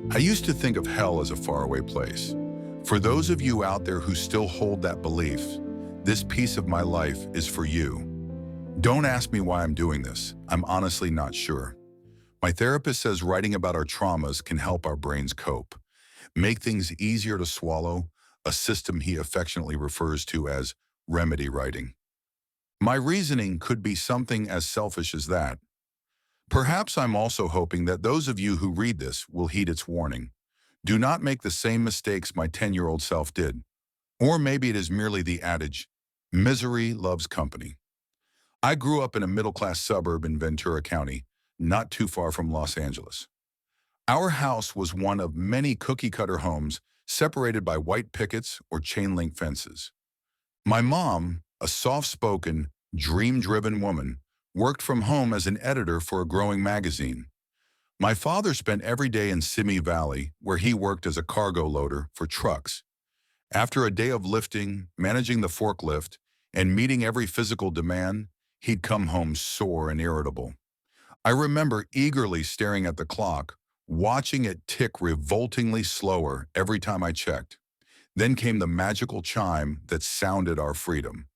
I used to think of hell as a faraway place. For those of you out there who still hold that belief, this piece of my life is for you. Don't ask me why I'm doing this. I'm honestly not sure. My therapist says writing about our traumas can help our brains cope, make things easier to swallow, a system he affectionately refers to as remedy writing. My reasoning could be something as selfish as that. Perhaps I'm also hoping that those of you who read this will heed its warning. Do not make the same mistakes my 10-year-old self did. Or maybe it is merely the adage, misery loves company. I grew up in a middle-class suburb in Ventura County, not too far from Los Angeles. Our house was one of many cookie-cutter homes separated by white pickets or chain-link fences. My mom, a soft-spoken, dream-driven woman, worked from home as an editor for a growing magazine. My father spent every day in Simi Valley, where he worked as a cargo loader for trucks. After a day of lifting, managing the forklift, and meeting every physical demand, he'd come home sore and irritable. I remember eagerly staring at the clock, watching it tick revoltingly slower every time I checked. Then came the magical chime that sounded our freedom.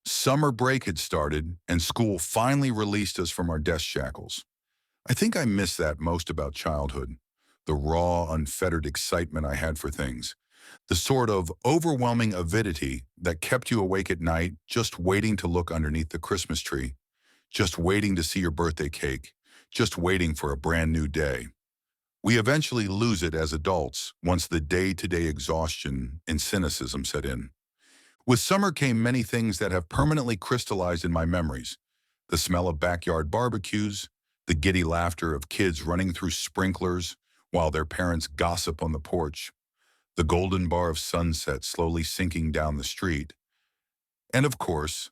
Summer break had started, and school finally released us from our desk shackles. I think I miss that most about childhood, the raw, unfettered excitement I had for things, the sort of overwhelming avidity that kept you awake at night just waiting to look underneath the Christmas tree, just waiting to see your birthday cake, just waiting for a brand new day. We eventually lose it as adults once the day-to-day exhaustion and cynicism set in. With summer came many things that have permanently crystallized in my memories. The smell of backyard barbecues, the giddy laughter of kids running through sprinklers while their parents gossip on the porch, the golden bar of sunset slowly sinking down the street. And of course,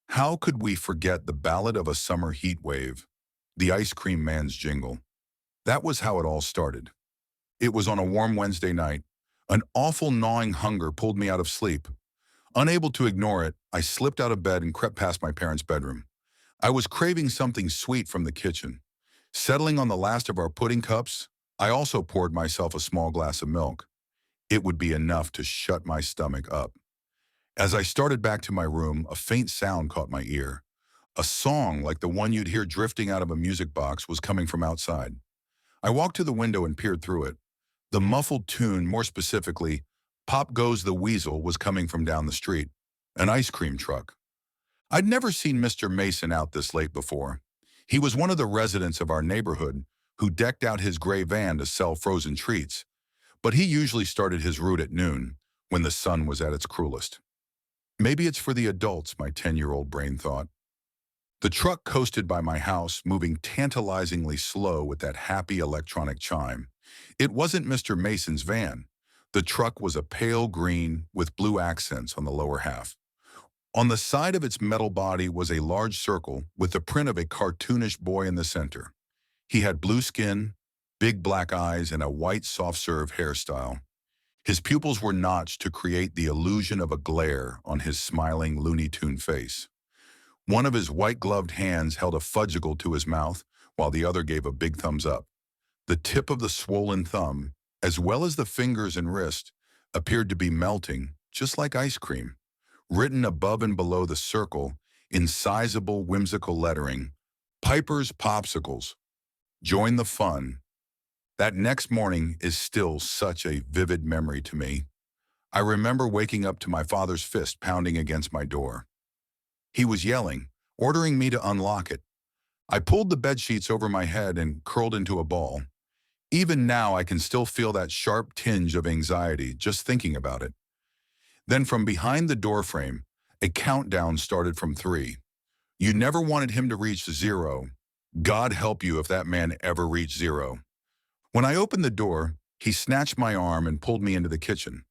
how could we forget the ballad of a summer heat wave, the ice cream man's jingle? That was how it all started. It was on a warm Wednesday night. An awful gnawing hunger pulled me out of sleep. Unable to ignore it, I slipped out of bed and crept past my parents' bedroom. I was craving something sweet from the kitchen. Settling on the last of our pudding cups, I also poured myself a small glass of milk. It would be enough to shut my stomach up. As I started back to my room, a faint sound caught my ear. A song like the one you'd hear drifting out of a music box was coming from outside. I walked to the window and peered through it. The muffled tune, more specifically, Pop Goes the Weasel, was coming from down the street, an ice cream truck. I'd never seen Mr. Mason out this late before. He was one of the residents of our neighborhood who decked out his gray van to sell frozen treats, but he usually started his route at noon, when the sun was at its cruelest. Maybe it's for the adults, my 10-year-old brain thought. The truck coasted by my house, moving tantalizingly slow with that happy electronic chime. It wasn't Mr. Mason's van. The truck was a pale green with blue accents on the lower half. On the side of its metal body was a large circle with the print of a cartoonish boy in the center. He had blue skin, big black eyes, and a white soft-serve hairstyle. His pupils were notched to create the illusion of a glare on his smiling Looney Tune face. One of his white-gloved hands held a fudgicle to his mouth, while the other gave a big thumbs up. The tip of the swollen thumb, as well as the fingers and wrist, appeared to be melting, just like ice cream. Written above and below the circle, in sizable, whimsical lettering, Piper's Popsicles. Join the fun. That next morning is still such a vivid memory to me. I remember waking up to my father's fist pounding against my door. He was yelling, ordering me to unlock it. I pulled the bedsheets over my head and curled into a ball. Even now, I can still feel that sharp tinge of anxiety just thinking about it. Then from behind the doorframe, a countdown started from 3. You never wanted him to reach 0. God help you if that man ever reached 0. When I opened the door, he snatched my arm and pulled me into the kitchen.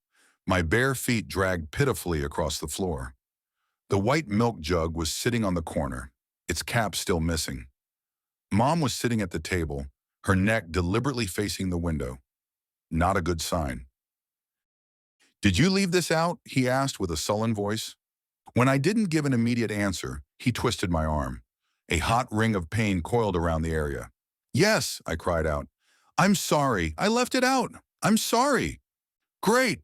My bare feet dragged pitifully across the floor. The white milk jug was sitting on the corner, its cap still missing. Mom was sitting at the table, her neck deliberately facing the window. Not a good sign. "Did you leave this out?" he asked with a sullen voice. When I didn't give an immediate answer, he twisted my arm. A hot ring of pain coiled around the area. "Yes," I cried out. I'm sorry, I left it out. I'm sorry. Great.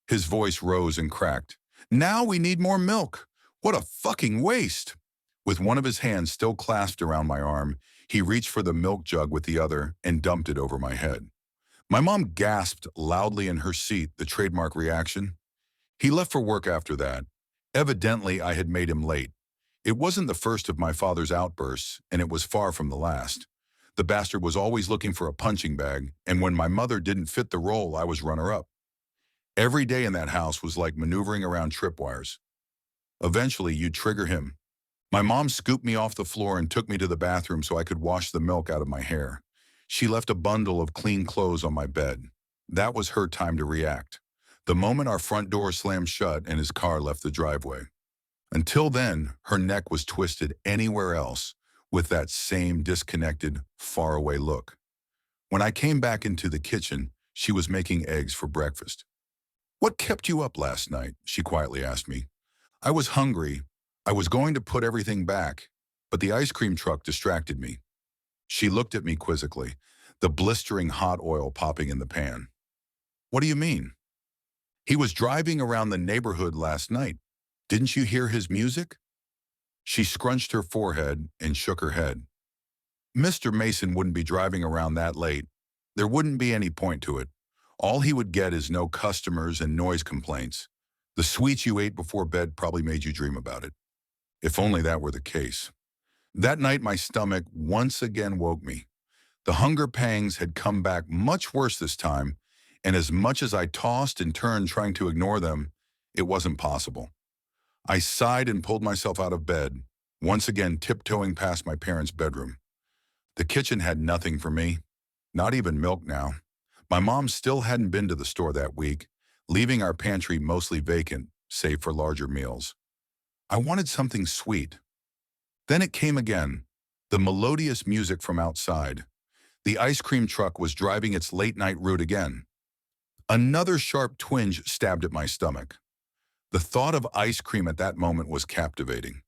His voice rose and cracked. Now we need more milk. What a fucking waste. With one of his hands still clasped around my arm, he reached for the milk jug with the other and dumped it over my head. My mom gasped loudly in her seat, the trademark reaction. He left for work after that. Evidently, I had made him late. It wasn't the first of my father's outbursts, and it was far from the last. The bastard was always looking for a punching bag, and when my mother didn't fit the role, I was runner-up. Every day in that house was like maneuvering around tripwires. Eventually, you'd trigger him. My mom scooped me off the floor and took me to the bathroom so I could wash the milk out of my hair. She left a bundle of clean clothes on my bed. That was her time to react. The moment our front door slammed shut and his car left the driveway. Until then, her neck was twisted anywhere else with that same disconnected, faraway look. When I came back into the kitchen, she was making eggs for breakfast. "What kept you up last night?" she quietly asked me. I was hungry. I was going to put everything back, but the ice cream truck distracted me. She looked at me quizzically, the blistering hot oil popping in the pan. "What do you mean?" "He was driving around the neighborhood last night. Didn't you hear his music?" She scrunched her forehead and shook her head. "Mr. Mason wouldn't be driving around that late. There wouldn't be any point to it. All he would get is no customers and noise complaints. The sweets you ate before bed probably made you dream about it." If only that were the case. That night my stomach once again woke me. The hunger pangs had come back much worse this time, and as much as I tossed and turned trying to ignore them, it wasn't possible. I sighed and pulled myself out of bed, once again tiptoeing past my parents' bedroom. The kitchen had nothing for me, not even milk now. My mom still hadn't been to the store that week, leaving our pantry mostly vacant, save for larger meals. I wanted something sweet. Then it came again, the melodious music from outside. The ice cream truck was driving its late-night route again. Another sharp twinge stabbed at my stomach. The thought of ice cream at that moment was captivating.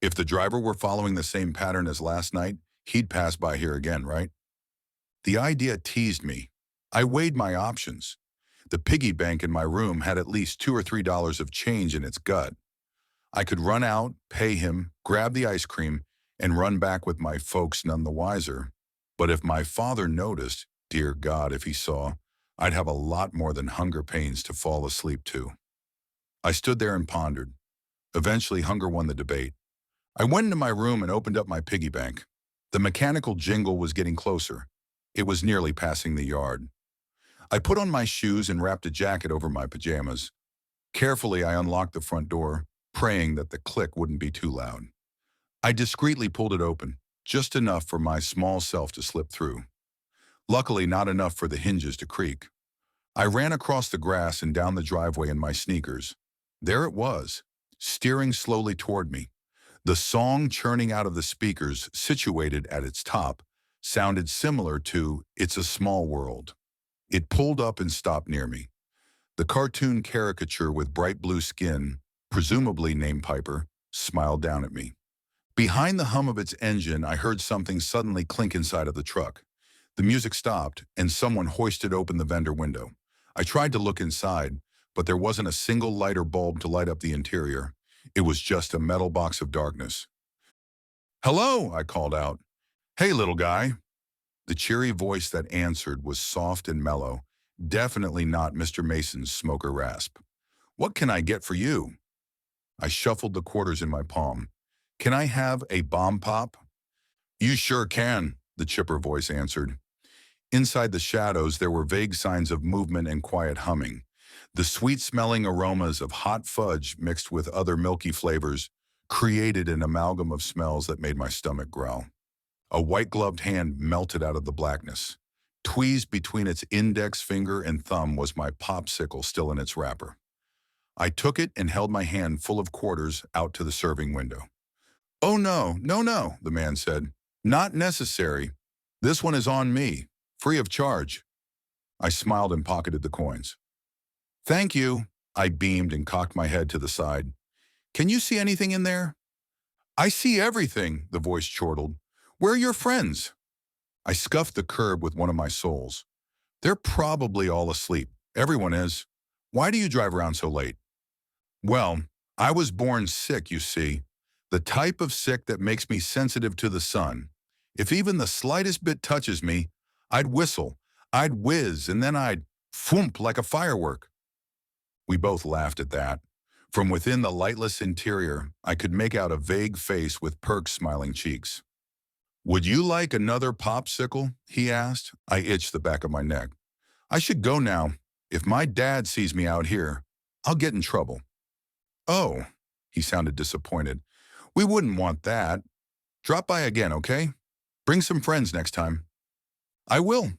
If the driver were following the same pattern as last night, he'd pass by here again, right? The idea teased me. I weighed my options. The piggy bank in my room had at least $2 or $3 of change in its gut. I could run out, pay him, grab the ice cream, and run back with my folks none the wiser. But if my father noticed, dear God, if he saw, I'd have a lot more than hunger pains to fall asleep to. I stood there and pondered. Eventually, hunger won the debate. I went into my room and opened up my piggy bank. The mechanical jingle was getting closer. It was nearly passing the yard. I put on my shoes and wrapped a jacket over my pajamas. Carefully, I unlocked the front door, praying that the click wouldn't be too loud. I discreetly pulled it open, just enough for my small self to slip through. Luckily, not enough for the hinges to creak. I ran across the grass and down the driveway in my sneakers. There it was, steering slowly toward me. The song churning out of the speakers, situated at its top, sounded similar to "It's a Small World." It pulled up and stopped near me. The cartoon caricature with bright blue skin, presumably named Piper, smiled down at me. Behind the hum of its engine, I heard something suddenly clink inside of the truck. The music stopped, and someone hoisted open the vendor window. I tried to look inside, but there wasn't a single light or bulb to light up the interior. It was just a metal box of darkness. "Hello," I called out. "Hey, little guy." The cheery voice that answered was soft and mellow, definitely not Mr. Mason's smoker rasp. "What can I get for you?" I shuffled the quarters in my palm. "Can I have a bomb pop?" "You sure can," the chipper voice answered. Inside the shadows, there were vague signs of movement and quiet humming. The sweet-smelling aromas of hot fudge mixed with other milky flavors created an amalgam of smells that made my stomach growl. A white-gloved hand melted out of the blackness. Tweezed between its index finger and thumb was my popsicle still in its wrapper. I took it and held my hand full of quarters out to the serving window. "Oh no, no, no," the man said. "Not necessary. This one is on me, free of charge." I smiled and pocketed the coins. "Thank you," I beamed and cocked my head to the side. "Can you see anything in there?" "I see everything," the voice chortled. "Where are your friends?" I scuffed the curb with one of my soles. They're probably all asleep. Everyone is. Why do you drive around so late? Well, I was born sick, you see. The type of sick that makes me sensitive to the sun. If even the slightest bit touches me, I'd whistle, I'd whiz, and then I'd thump like a firework. We both laughed at that. From within the lightless interior, I could make out a vague face with perked smiling cheeks. Would you like another popsicle? He asked. I itched the back of my neck. I should go now. If my dad sees me out here, I'll get in trouble. Oh, he sounded disappointed. We wouldn't want that. Drop by again, okay? Bring some friends next time. I will.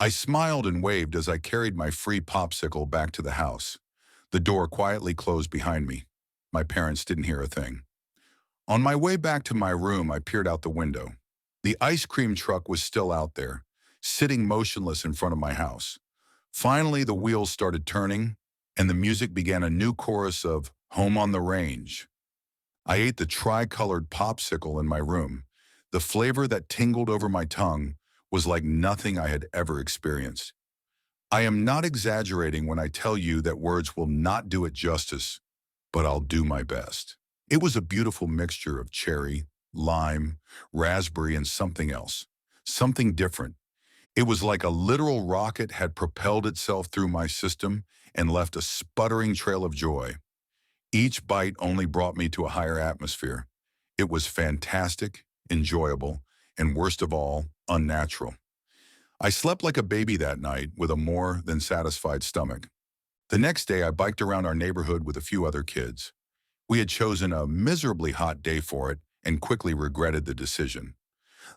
I smiled and waved as I carried my free popsicle back to the house. The door quietly closed behind me. My parents didn't hear a thing. On my way back to my room, I peered out the window. The ice cream truck was still out there, sitting motionless in front of my house. Finally, the wheels started turning, and the music began a new chorus of Home on the Range. I ate the tri-colored popsicle in my room. The flavor that tingled over my tongue was like nothing I had ever experienced. I am not exaggerating when I tell you that words will not do it justice, but I'll do my best. It was a beautiful mixture of cherry, lime, raspberry, and something else. Something different. It was like a literal rocket had propelled itself through my system and left a sputtering trail of joy. Each bite only brought me to a higher atmosphere. It was fantastic, enjoyable, and worst of all, unnatural. I slept like a baby that night with a more than satisfied stomach. The next day, I biked around our neighborhood with a few other kids. We had chosen a miserably hot day for it and quickly regretted the decision.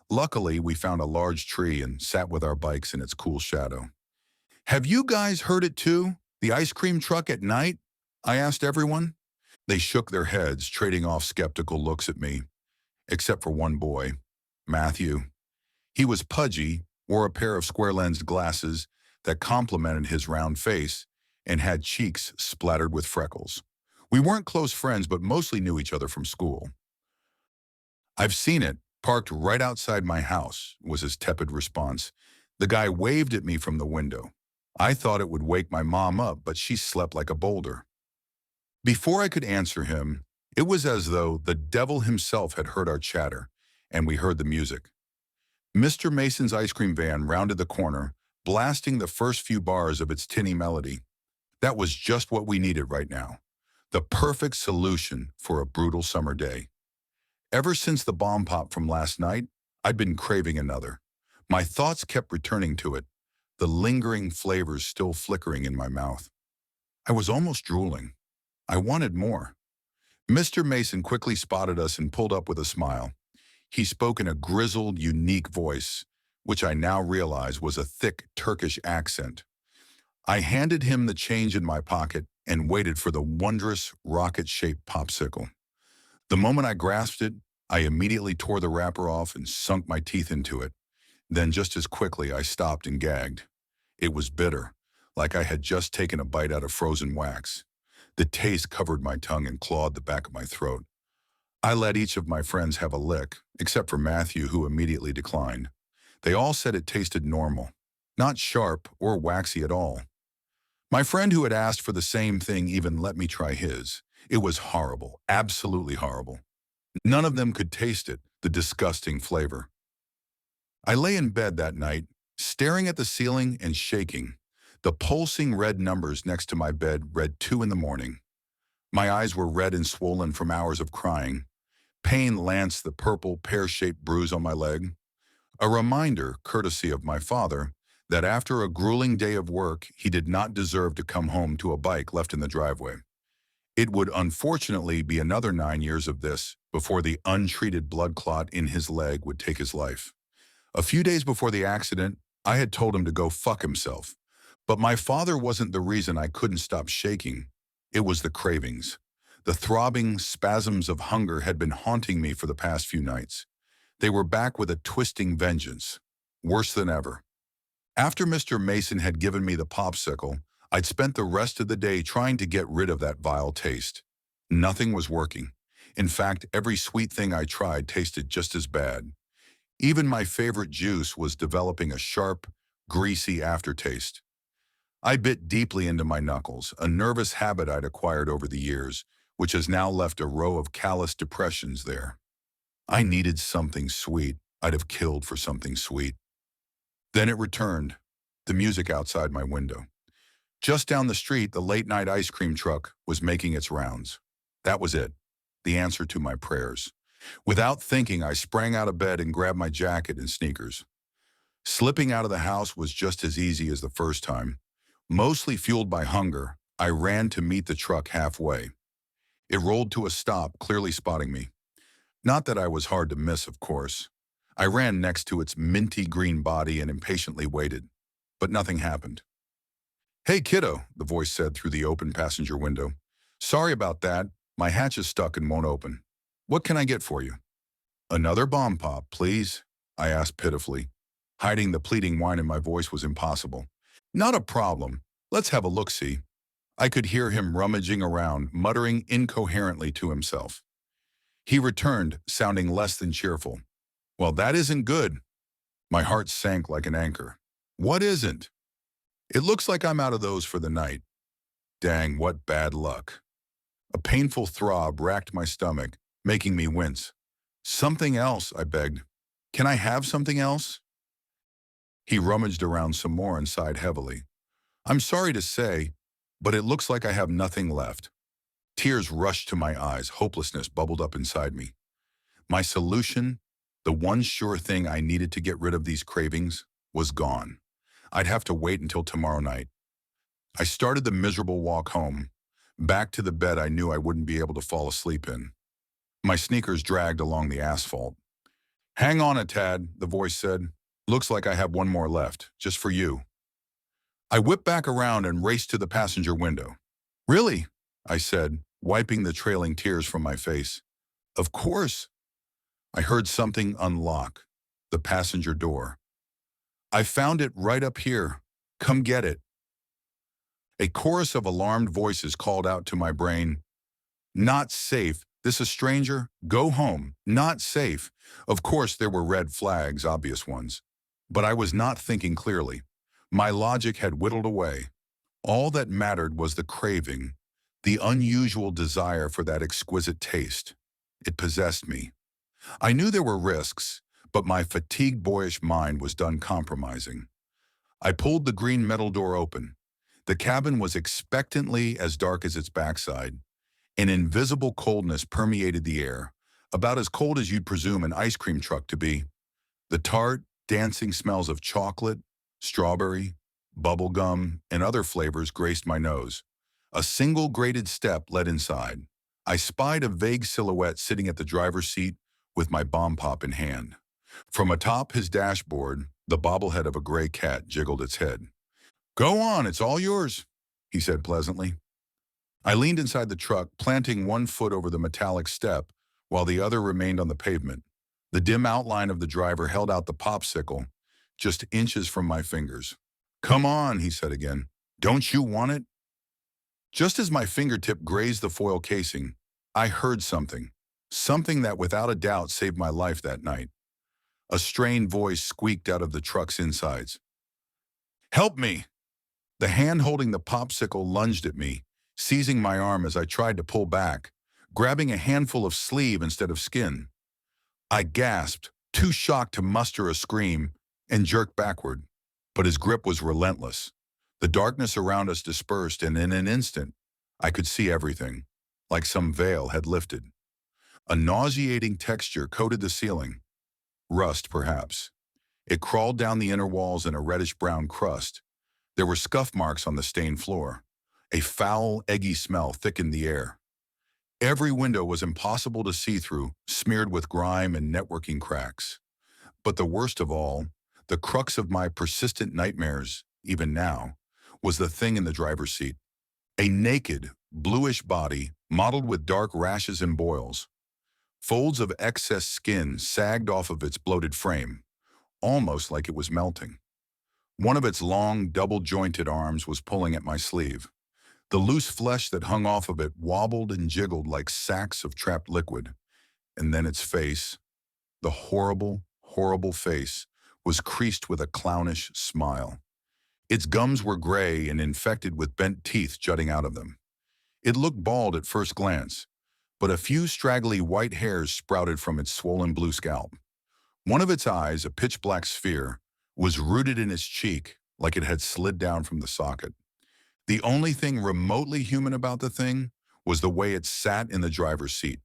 Luckily, we found a large tree and sat with our bikes in its cool shadow. Have you guys heard it too? The ice cream truck at night? I asked everyone. They shook their heads, trading off skeptical looks at me, except for one boy, Matthew. He was pudgy, wore a pair of square-lensed glasses that complemented his round face, and had cheeks splattered with freckles. We weren't close friends, but mostly knew each other from school. I've seen it, parked right outside my house, was his tepid response. The guy waved at me from the window. I thought it would wake my mom up, but she slept like a boulder. Before I could answer him, it was as though the devil himself had heard our chatter, and we heard the music. Mr. Mason's ice cream van rounded the corner, blasting the first few bars of its tinny melody. That was just what we needed right now. The perfect solution for a brutal summer day. Ever since the bomb pop from last night, I'd been craving another. My thoughts kept returning to it, the lingering flavors still flickering in my mouth. I was almost drooling. I wanted more. Mr. Mason quickly spotted us and pulled up with a smile. He spoke in a grizzled, unique voice, which I now realize was a thick Turkish accent. I handed him the change in my pocket and waited for the wondrous rocket-shaped popsicle. The moment I grasped it, I immediately tore the wrapper off and sunk my teeth into it. Then just as quickly, I stopped and gagged. It was bitter, like I had just taken a bite out of frozen wax. The taste covered my tongue and clawed the back of my throat. I let each of my friends have a lick, except for Matthew, who immediately declined. They all said it tasted normal, not sharp or waxy at all. My friend who had asked for the same thing even let me try his. It was horrible, absolutely horrible. None of them could taste it, the disgusting flavor. I lay in bed that night, staring at the ceiling and shaking. The pulsing red numbers next to my bed read 2 in the morning. My eyes were red and swollen from hours of crying. Pain lanced the purple, pear-shaped bruise on my leg. A reminder, courtesy of my father, that after a grueling day of work, he did not deserve to come home to a bike left in the driveway. It would unfortunately be another 9 years of this before the untreated blood clot in his leg would take his life. A few days before the accident, I had told him to go fuck himself. But my father wasn't the reason I couldn't stop shaking. It was the cravings. The throbbing spasms of hunger had been haunting me for the past few nights. They were back with a twisting vengeance, worse than ever. After Mr. Mason had given me the popsicle, I'd spent the rest of the day trying to get rid of that vile taste. Nothing was working. In fact, every sweet thing I tried tasted just as bad. Even my favorite juice was developing a sharp, greasy aftertaste. I bit deeply into my knuckles, a nervous habit I'd acquired over the years, which has now left a row of callous depressions there. I needed something sweet. I'd have killed for something sweet. Then it returned, the music outside my window. Just down the street, the late-night ice cream truck was making its rounds. That was it, the answer to my prayers. Without thinking, I sprang out of bed and grabbed my jacket and sneakers. Slipping out of the house was just as easy as the first time. Mostly fueled by hunger, I ran to meet the truck halfway. It rolled to a stop, clearly spotting me. Not that I was hard to miss, of course. I ran next to its minty green body and impatiently waited. But nothing happened. "Hey, kiddo," the voice said through the open passenger window. "Sorry about that. My hatch is stuck and won't open. What can I get for you?" "Another bomb pop, please," I asked pitifully. Hiding the pleading whine in my voice was impossible. "Not a problem. Let's have a look-see." I could hear him rummaging around, muttering incoherently to himself. He returned, sounding less than cheerful. "Well, that isn't good." My heart sank like an anchor. "What isn't?" "It looks like I'm out of those for the night." Dang, what bad luck. A painful throb racked my stomach, making me wince. "Something else," I begged. "Can I have something else?" He rummaged around some more and sighed heavily. "I'm sorry to say, but it looks like I have nothing left." Tears rushed to my eyes, hopelessness bubbled up inside me. My solution, the one sure thing I needed to get rid of these cravings, was gone. I'd have to wait until tomorrow night. I started the miserable walk home, back to the bed I knew I wouldn't be able to fall asleep in. My sneakers dragged along the asphalt. "Hang on a tad," the voice said. "Looks like I have one more left, just for you." I whipped back around and raced to the passenger window. "Really?" I said, wiping the trailing tears from my face. "Of course." I heard something unlock, the passenger door. "I found it right up here. Come get it." A chorus of alarmed voices called out to my brain. "Not safe. This a stranger? Go home. Not safe." Of course, there were red flags, obvious ones. But I was not thinking clearly. My logic had whittled away. All that mattered was the craving, the unusual desire for that exquisite taste. It possessed me. I knew there were risks, but my fatigued boyish mind was done compromising. I pulled the green metal door open. The cabin was expectantly as dark as its backside. An invisible coldness permeated the air, about as cold as you'd presume an ice cream truck to be. The tart, dancing smells of chocolate, strawberry, bubble gum, and other flavors graced my nose. A single grated step led inside. I spied a vague silhouette sitting at the driver's seat with my bomb pop in hand. From atop his dashboard, the bobblehead of a gray cat jiggled its head. "Go on, it's all yours," he said pleasantly. I leaned inside the truck, planting one foot over the metallic step while the other remained on the pavement. The dim outline of the driver held out the popsicle, just inches from my fingers. "Come on," he said again. "Don't you want it?" Just as my fingertip grazed the foil casing, I heard something. Something that without a doubt saved my life that night. A strained voice squeaked out of the truck's insides. "Help me!" The hand holding the popsicle lunged at me, seizing my arm as I tried to pull back, grabbing a handful of sleeve instead of skin. I gasped, too shocked to muster a scream, and jerked backward. But his grip was relentless. The darkness around us dispersed, and in an instant, I could see everything, like some veil had lifted. A nauseating texture coated the ceiling. Rust, perhaps. It crawled down the inner walls in a reddish-brown crust. There were scuff marks on the stained floor. A foul, eggy smell thickened the air. Every window was impossible to see through, smeared with grime and networking cracks. But the worst of all, the crux of my persistent nightmares, even now, was the thing in the driver's seat. A naked, bluish body, mottled with dark rashes and boils. Folds of excess skin sagged off of its bloated frame, almost like it was melting. One of its long, double-jointed arms was pulling at my sleeve. The loose flesh that hung off of it wobbled and jiggled like sacks of trapped liquid. And then its face, the horrible, horrible face was creased with a clownish smile. Its gums were gray and infected with bent teeth jutting out of them. It looked bald at first glance, but a few straggly white hairs sprouted from its swollen blue scalp. One of its eyes, a pitch-black sphere, was rooted in its cheek like it had slid down from the socket. The only thing remotely human about the thing was the way it sat in the driver's seat.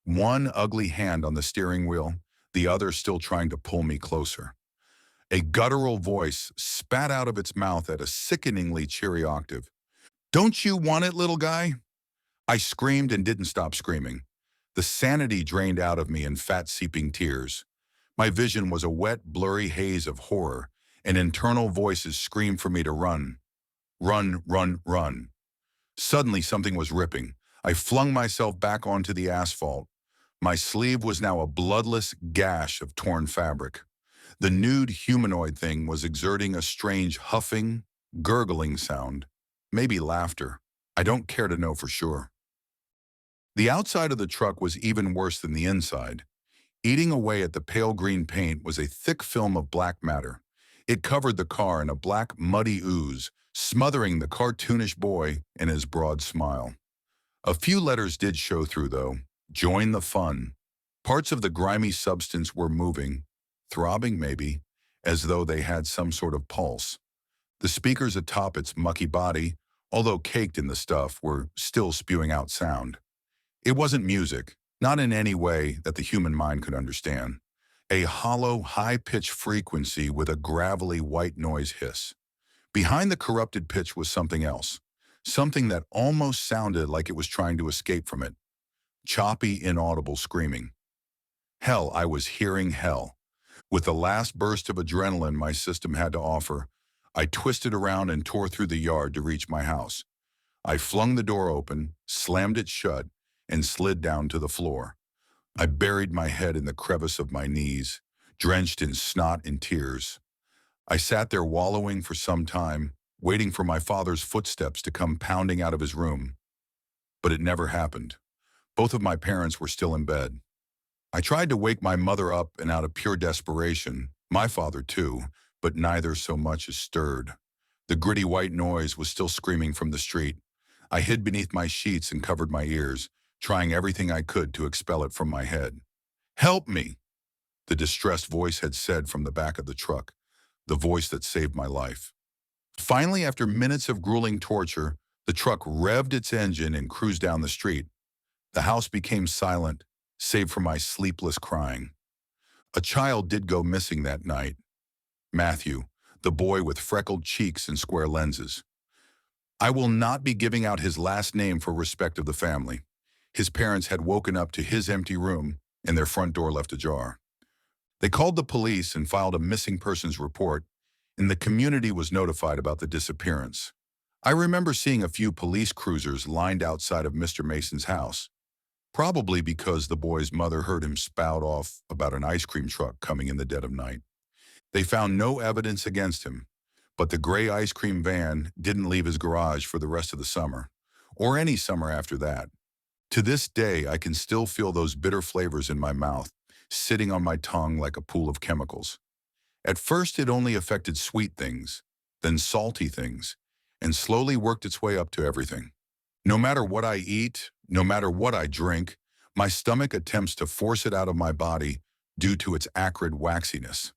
One ugly hand on the steering wheel, the other still trying to pull me closer. A guttural voice spat out of its mouth at a sickeningly cheery octave. "Don't you want it, little guy?" I screamed and didn't stop screaming. The sanity drained out of me in fat-seeping tears. My vision was a wet, blurry haze of horror, and internal voices screamed for me to run. Run, run, run. Suddenly something was ripping. I flung myself back onto the asphalt. My sleeve was now a bloodless gash of torn fabric. The nude humanoid thing was exerting a strange huffing, gurgling sound. Maybe laughter. I don't care to know for sure. The outside of the truck was even worse than the inside. Eating away at the pale green paint was a thick film of black matter. It covered the car in a black, muddy ooze, smothering the cartoonish boy in his broad smile. A few letters did show through, though. Join the fun. Parts of the grimy substance were moving, throbbing maybe, as though they had some sort of pulse. The speakers atop its mucky body, although caked in the stuff, were still spewing out sound. It wasn't music, not in any way that the human mind could understand. A hollow, high-pitched frequency with a gravelly white noise hiss. Behind the corrupted pitch was something else, something that almost sounded like it was trying to escape from it. Choppy, inaudible screaming. Hell, I was hearing hell. With the last burst of adrenaline my system had to offer, I twisted around and tore through the yard to reach my house. I flung the door open, slammed it shut, and slid down to the floor. I buried my head in the crevice of my knees, drenched in snot and tears. I sat there wallowing for some time, waiting for my father's footsteps to come pounding out of his room. But it never happened. Both of my parents were still in bed. I tried to wake my mother up, and out of pure desperation, my father too, but neither so much as stirred. The gritty white noise was still screaming from the street. I hid beneath my sheets and covered my ears, trying everything I could to expel it from my head. "Help me," the distressed voice had said from the back of the truck, the voice that saved my life. Finally, after minutes of grueling torture, the truck revved its engine and cruised down the street. The house became silent, save for my sleepless crying. A child did go missing that night. Matthew, the boy with freckled cheeks and square lenses. I will not be giving out his last name for respect of the family. His parents had woken up to his empty room and their front door left ajar. They called the police and filed a missing persons report, and the community was notified about the disappearance. I remember seeing a few police cruisers lined outside of Mr. Mason's house, probably because the boy's mother heard him spout off about an ice cream truck coming in the dead of night. They found no evidence against him, but the gray ice cream van didn't leave his garage for the rest of the summer, or any summer after that. To this day, I can still feel those bitter flavors in my mouth, sitting on my tongue like a pool of chemicals. At first, it only affected sweet things, then salty things, and slowly worked its way up to everything. No matter what I eat, no matter what I drink, my stomach attempts to force it out of my body due to its acrid waxiness.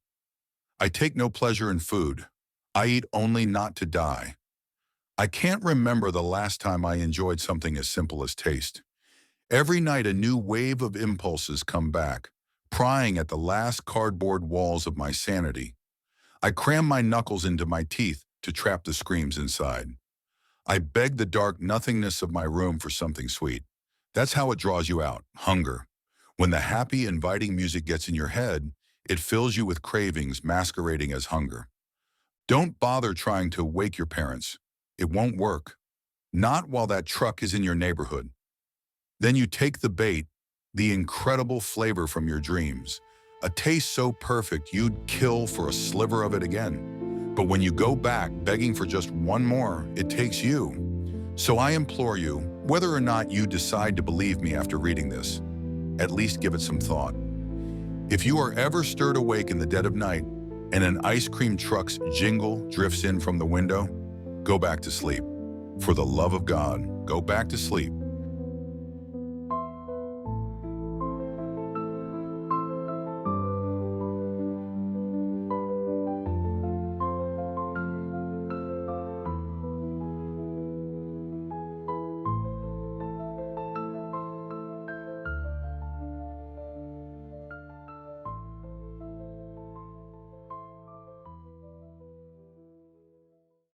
I take no pleasure in food. I eat only not to die. I can't remember the last time I enjoyed something as simple as taste. Every night a new wave of impulses come back, prying at the last cardboard walls of my sanity. I cram my knuckles into my teeth to trap the screams inside. I beg the dark nothingness of my room for something sweet. That's how it draws you out, hunger. When the happy, inviting music gets in your head, it fills you with cravings masquerading as hunger. Don't bother trying to wake your parents. It won't work. Not while that truck is in your neighborhood. Then you take the bait, the incredible flavor from your dreams, a taste so perfect you'd kill for a sliver of it again. But when you go back begging for just one more, it takes you. So I implore you, whether or not you decide to believe me after reading this, at least give it some thought. If you are ever stirred awake in the dead of night and an ice cream truck's jingle drifts in from the window, go back to sleep. For the love of God, go back to sleep.